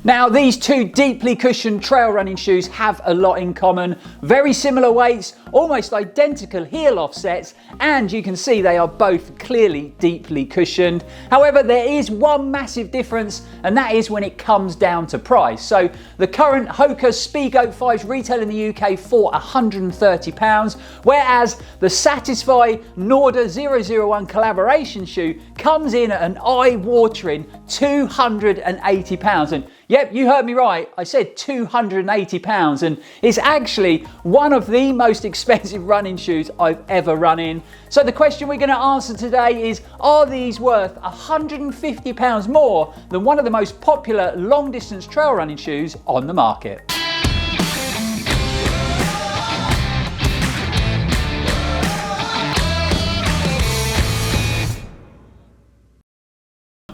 Now, these two deeply cushioned trail running shoes have a lot in common. Very similar weights, almost identical heel offsets, and you can see they are both clearly deeply cushioned. However, there is one massive difference, and that is when it comes down to price. So the current Hoka Speedgoat 5s retail in the UK for £130, whereas the SATISFY NORDA 001 collaboration shoe comes in at an eye-watering £280. And yep, you heard me right, I said £280, and it's actually one of the most expensive running shoes I've ever run in. So the question we're going to answer today is, are these worth £150 more than one of the most popular long distance trail running shoes on the market?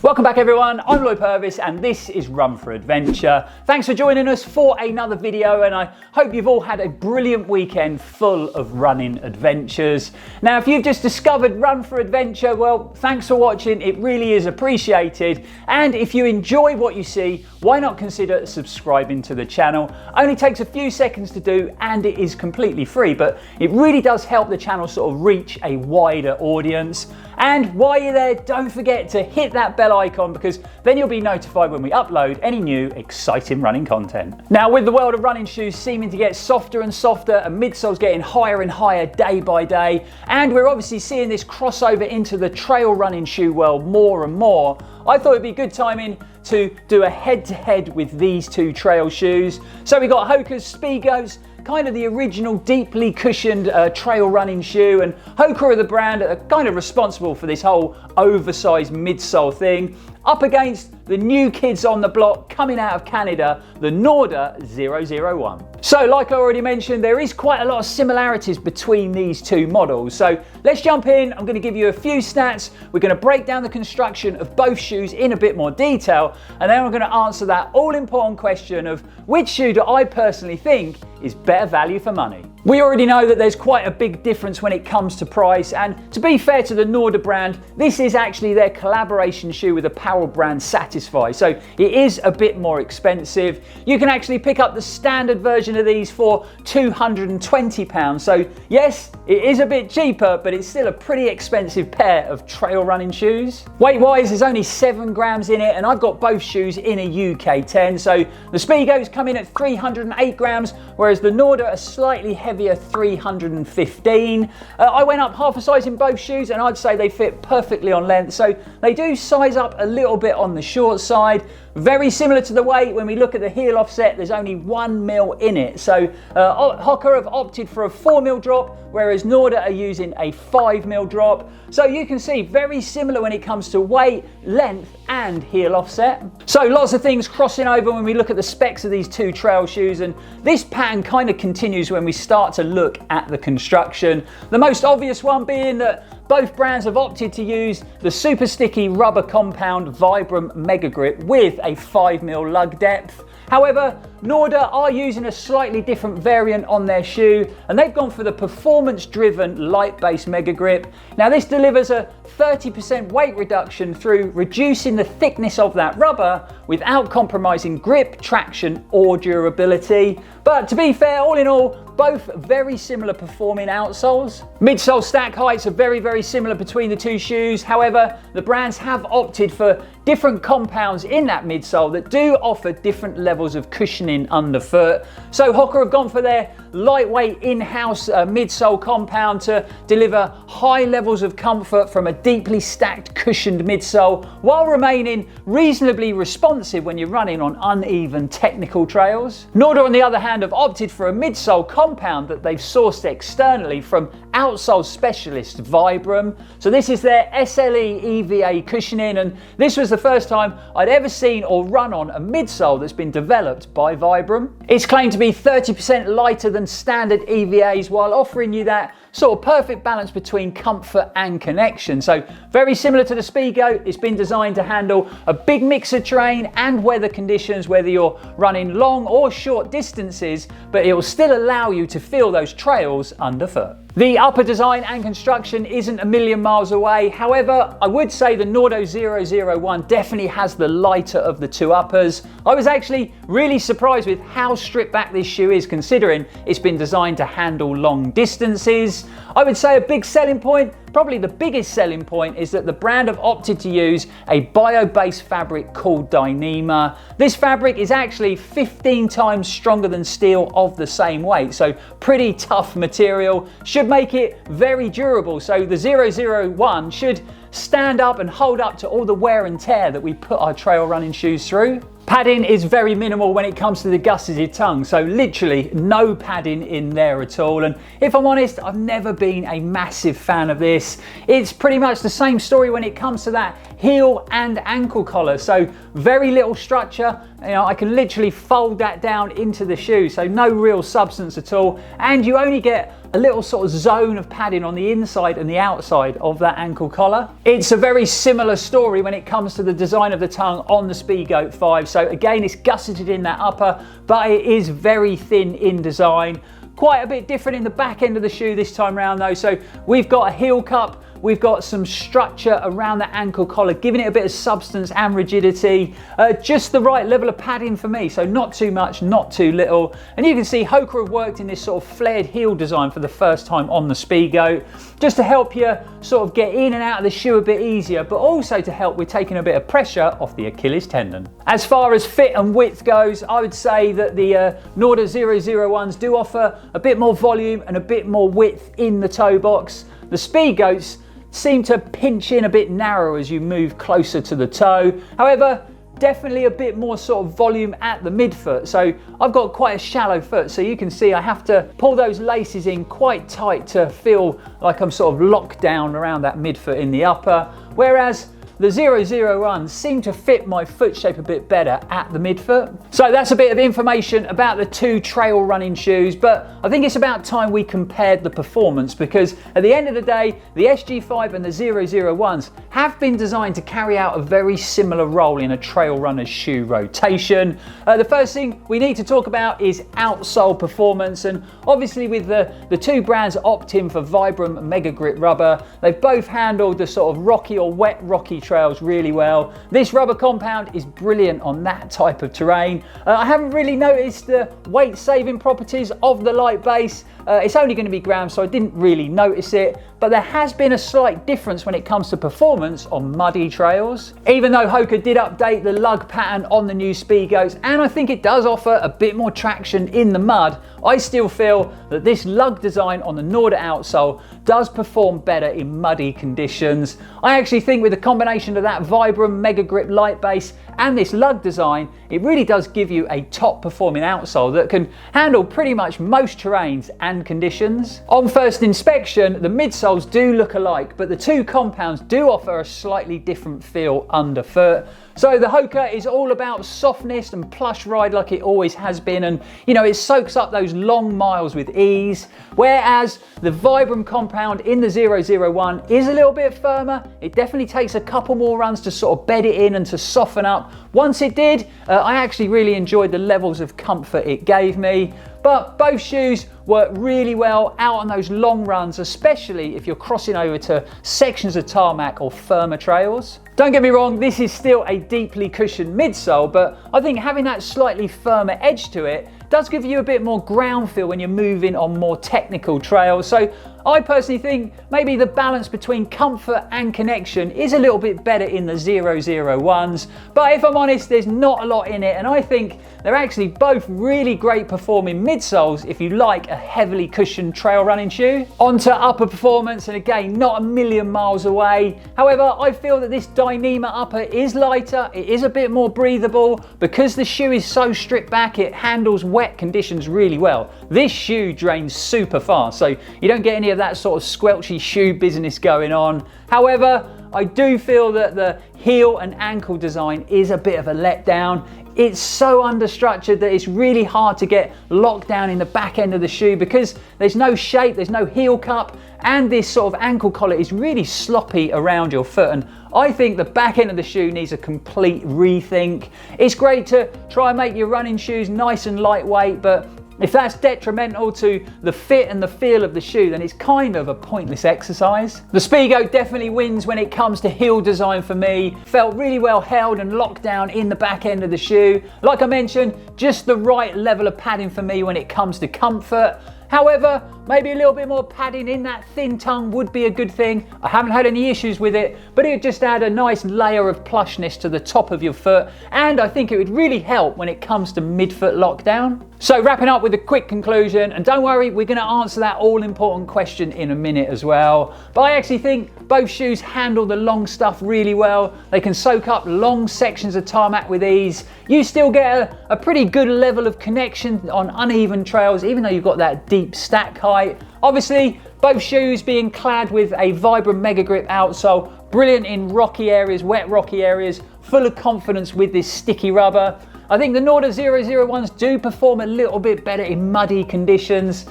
Welcome back everyone, I'm Lloyd Purvis and this is Run4Adventure. Thanks for joining us for another video, and I hope you've all had a brilliant weekend full of running adventures. Now, if you've just discovered Run4Adventure, well, thanks for watching, it really is appreciated. And if you enjoy what you see, why not consider subscribing to the channel? Only takes a few seconds to do and it is completely free, but it really does help the channel sort of reach a wider audience. And while you're there, don't forget to hit that bell icon, because then you'll be notified when we upload any new exciting running content. Now, with the world of running shoes seeming to get softer and softer and midsoles getting higher and higher day by day, and we're obviously seeing this crossover into the trail running shoe world more and more, I thought it'd be good timing to do a head-to-head with these two trail shoes. So we got Hoka's Speedgoats, kind of the original deeply cushioned trail running shoe, and Hoka are the brand that are kind of responsible for this whole oversized midsole thing, up against the new kids on the block coming out of Canada, the Norda 001. So like I already mentioned, there is quite a lot of similarities between these two models. So let's jump in. I'm going to give you a few stats. We're going to break down the construction of both shoes in a bit more detail, and then we're going to answer that all important question of which shoe do I personally think is better value for money. We already know that there's quite a big difference when it comes to price, and to be fair to the Norda brand, this is actually their collaboration shoe with apparel brand SATISFY, so it is a bit more expensive. You can actually pick up the standard version of these for £220, so yes, it is a bit cheaper, but it's still a pretty expensive pair of trail running shoes. Weight wise, there's only 7 grams in it, and I've got both shoes in a UK 10, so the Speedgoats come in at 308 grams, whereas the Norda are slightly heavier, 315. I went up half a size in both shoes, and I'd say they fit perfectly on length, so they do size up a little bit on the short side. Very similar to the weight. When we look at the heel offset, there's only 1mm in it, so Hoka have opted for a 4mm drop, whereas Norda are using a 5mm drop. So you can see very similar when it comes to weight, length and heel offset. So lots of things crossing over when we look at the specs of these two trail shoes, and this pattern kind of continues when we start to look at the construction. The most obvious one being that both brands have opted to use the super sticky rubber compound Vibram Mega Grip with a 5mm lug depth. However, Norda are using a slightly different variant on their shoe, and they've gone for the performance-driven light-based Mega Grip. Now, this delivers a 30% weight reduction through reducing the thickness of that rubber without compromising grip, traction or durability. But to be fair, all in all, both very similar performing outsoles. Midsole stack heights are very similar between the two shoes. However, the brands have opted for different compounds in that midsole that do offer different levels of cushioning underfoot. So Hoka have gone for their lightweight in-house midsole compound to deliver high levels of comfort from a deeply stacked cushioned midsole, while remaining reasonably responsive when you're running on uneven technical trails. Norda, on the other hand, have opted for a midsole compound that they've sourced externally from outsole specialist Vibram. So this is their SLE EVA cushioning, and this was the first time I'd ever seen or run on a midsole that's been developed by Vibram. It's claimed to be 30% lighter than standard EVAs, while offering you that sort of perfect balance between comfort and connection. So very similar to the Speedgoat, it's been designed to handle a big mix of terrain and weather conditions, whether you're running long or short distances, but it will still allow you to feel those trails underfoot. The upper design and construction isn't a million miles away. However, I would say the Norda 001 definitely has the lighter of the two uppers. I was actually really surprised with how stripped back this shoe is, considering it's been designed to handle long distances. I would say a big selling point, probably the biggest selling point, is that the brand have opted to use a bio-based fabric called Dyneema. This fabric is actually 15 times stronger than steel of the same weight, so pretty tough material, should make it very durable. So the 001 should stand up and hold up to all the wear and tear that we put our trail running shoes through. Padding is very minimal when it comes to the gusseted tongue, so literally no padding in there at all. And if I'm honest, I've never been a massive fan of this. It's pretty much the same story when it comes to that heel and ankle collar, so very little structure. You know, I can literally fold that down into the shoe, so no real substance at all, and you only get a little sort of zone of padding on the inside and the outside of that ankle collar. It's a very similar story when it comes to the design of the tongue on the Speedgoat 5. So again, it's gusseted in that upper, but it is very thin in design. Quite a bit different in the back end of the shoe this time around though. So we've got a heel cup, we've got some structure around the ankle collar, giving it a bit of substance and rigidity. Just the right level of padding for me, so not too much, not too little. And you can see Hoka have worked in this sort of flared heel design for the first time on the Speedgoat, just to help you sort of get in and out of the shoe a bit easier, but also to help with taking a bit of pressure off the Achilles tendon. As far as fit and width goes, I would say that the Norda 001s do offer a bit more volume and a bit more width in the toe box. The Speedgoats seem to pinch in a bit narrow as you move closer to the toe. However, definitely a bit more sort of volume at the midfoot. So I've got quite a shallow foot, so you can see I have to pull those laces in quite tight to feel like I'm sort of locked down around that midfoot in the upper. Whereas the 001s seem to fit my foot shape a bit better at the midfoot. So that's a bit of information about the two trail running shoes, but I think it's about time we compared the performance, because at the end of the day, the SG5 and the 001s have been designed to carry out a very similar role in a trail runner's shoe rotation. The first thing we need to talk about is outsole performance, and obviously with the two brands opting for Vibram Mega Grip rubber, they've both handled the sort of rocky or wet rocky trails really well. This rubber compound is brilliant on that type of terrain. I haven't really noticed the weight saving properties of the light base. It's only going to be grams, so I didn't really notice it, but there has been a slight difference when it comes to performance on muddy trails. Even though Hoka did update the lug pattern on the new Speedgoats, and I think it does offer a bit more traction in the mud, I still feel that this lug design on the Norda outsole does perform better in muddy conditions. I actually think with the combination of that Vibram Mega Grip light base and this lug design, it really does give you a top performing outsole that can handle pretty much most terrains and conditions. On first inspection, the midsoles do look alike, but the two compounds do offer a slightly different feel underfoot. So the Hoka is all about softness and plush ride like it always has been, and you know, it soaks up those long miles with ease, whereas the Vibram compound in the 001 is a little bit firmer. It definitely takes a couple more runs to sort of bed it in and to soften up. Once it did, I actually really enjoyed the levels of comfort it gave me. But both shoes work really well out on those long runs, especially if you're crossing over to sections of tarmac or firmer trails. Don't get me wrong, this is still a deeply cushioned midsole, but I think having that slightly firmer edge to it does give you a bit more ground feel when you're moving on more technical trails. So I personally think maybe the balance between comfort and connection is a little bit better in the 001s, but if I'm honest, there's not a lot in it, and I think they're actually both really great performing midsoles if you like a heavily cushioned trail running shoe. On to upper performance, and again, not a million miles away. However, I feel that this Dyneema upper is lighter, it is a bit more breathable. Because the shoe is so stripped back, it handles wet conditions really well. This shoe drains super fast, so you don't get any of that sort of squelchy shoe business going on. However, I do feel that the heel and ankle design is a bit of a letdown. It's so understructured that it's really hard to get locked down in the back end of the shoe because there's no shape, there's no heel cup, and this sort of ankle collar is really sloppy around your foot, and I think the back end of the shoe needs a complete rethink. It's great to try and make your running shoes nice and lightweight, but if that's detrimental to the fit and the feel of the shoe, then it's kind of a pointless exercise. The Speedgoat definitely wins when it comes to heel design for me. Felt really well held and locked down in the back end of the shoe. Like I mentioned, just the right level of padding for me when it comes to comfort. However, maybe a little bit more padding in that thin tongue would be a good thing. I haven't had any issues with it, but it would just add a nice layer of plushness to the top of your foot, and I think it would really help when it comes to midfoot lockdown. So wrapping up with a quick conclusion, and don't worry, we're going to answer that all important question in a minute as well, but I actually think both shoes handle the long stuff really well. They can soak up long sections of tarmac with ease. You still get a pretty good level of connection on uneven trails, even though you've got that deep stack height. Obviously, both shoes being clad with a Vibram Mega Grip outsole, brilliant in rocky areas, wet rocky areas, full of confidence with this sticky rubber. I think the Norda 001s do perform a little bit better in muddy conditions.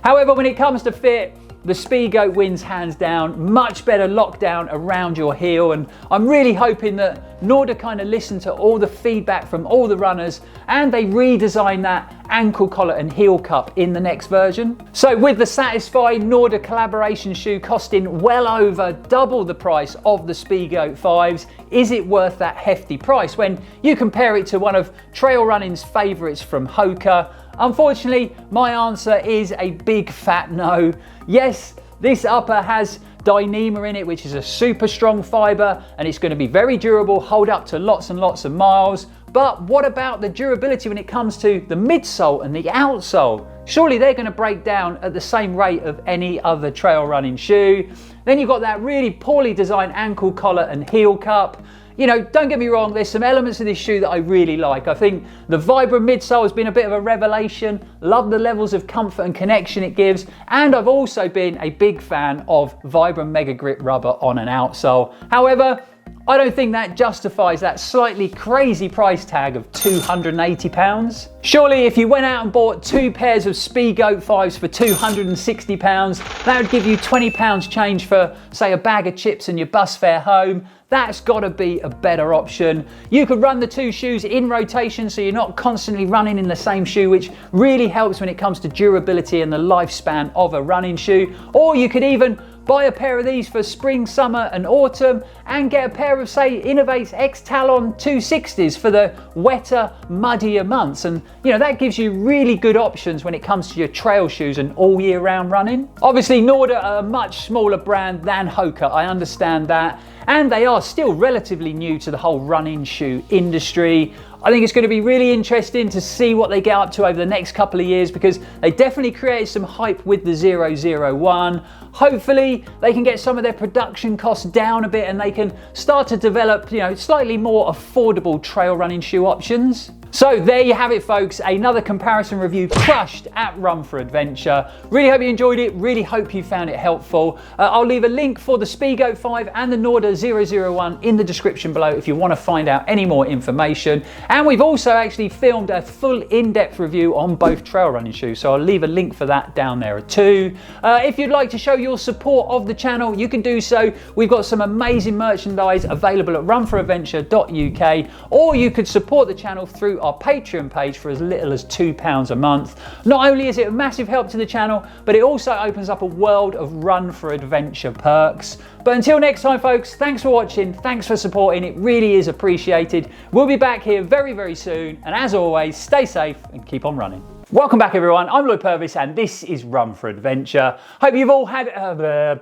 However, when it comes to fit, the Speedgoat wins hands down. Much better lockdown around your heel, and I'm really hoping that Norda kind of listened to all the feedback from all the runners and they redesign that ankle collar and heel cup in the next version. So with the SATISFY Norda collaboration shoe costing well over double the price of the Speedgoat 5s, is it worth that hefty price when you compare it to one of trail running's favourites from Hoka? Unfortunately, my answer is a big fat no. Yes, this upper has Dyneema in it, which is a super strong fibre, and it's going to be very durable, hold up to lots and lots of miles. But what about the durability when it comes to the midsole and the outsole? Surely they're going to break down at the same rate of any other trail running shoe. Then you've got that really poorly designed ankle collar and heel cup. You know, don't get me wrong, there's some elements of this shoe that I really like. I think the Vibram midsole has been a bit of a revelation. Love the levels of comfort and connection it gives. And I've also been a big fan of Vibram Mega Grip rubber on an outsole. However, I don't think that justifies that slightly crazy price tag of £280. Surely if you went out and bought 2 pairs of Speedgoat 5s for £260, that would give you £20 change for, say, a bag of chips and your bus fare home. That's got to be a better option. You could run the 2 shoes in rotation so you're not constantly running in the same shoe, which really helps when it comes to durability and the lifespan of a running shoe. Or you could even buy a pair of these for spring, summer and autumn and get a pair of, say, Innovate's X Talon 260s for the wetter, muddier months. And, you know, that gives you really good options when it comes to your trail shoes and all year round running. Obviously, Norda are a much smaller brand than Hoka, I understand that. And they are still relatively new to the whole running shoe industry. I think it's going to be really interesting to see what they get up to over the next couple of years, because they definitely created some hype with the 001. Hopefully they can get some of their production costs down a bit and they can start to develop, you know, slightly more affordable trail running shoe options. So there you have it, folks, another comparison review crushed at Run4Adventure. Really hope you enjoyed it, really hope you found it helpful. I'll leave a link for the Speedgoat 5 and the Norda 001 in the description below if you want to find out any more information. And we've also actually filmed a full in-depth review on both trail running shoes, so I'll leave a link for that down there too. If you'd like to show your support of the channel, you can do so. We've got some amazing merchandise available at run4adventure.uk, or you could support the channel through our Patreon page for as little as £2 a month. Not only is it a massive help to the channel, but it also opens up a world of Run4Adventure perks. But until next time, folks, thanks for watching, thanks for supporting, it really is appreciated. We'll be back here very, very soon, and as always, stay safe and keep on running. Welcome back, everyone. I'm Lloyd Purvis, and this is Run4Adventure. Hope you've all had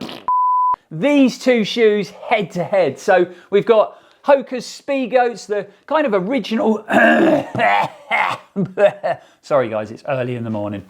these 2 shoes head to head. So we've got Hoka's Speedgoats, the kind of original... Sorry guys, it's early in the morning.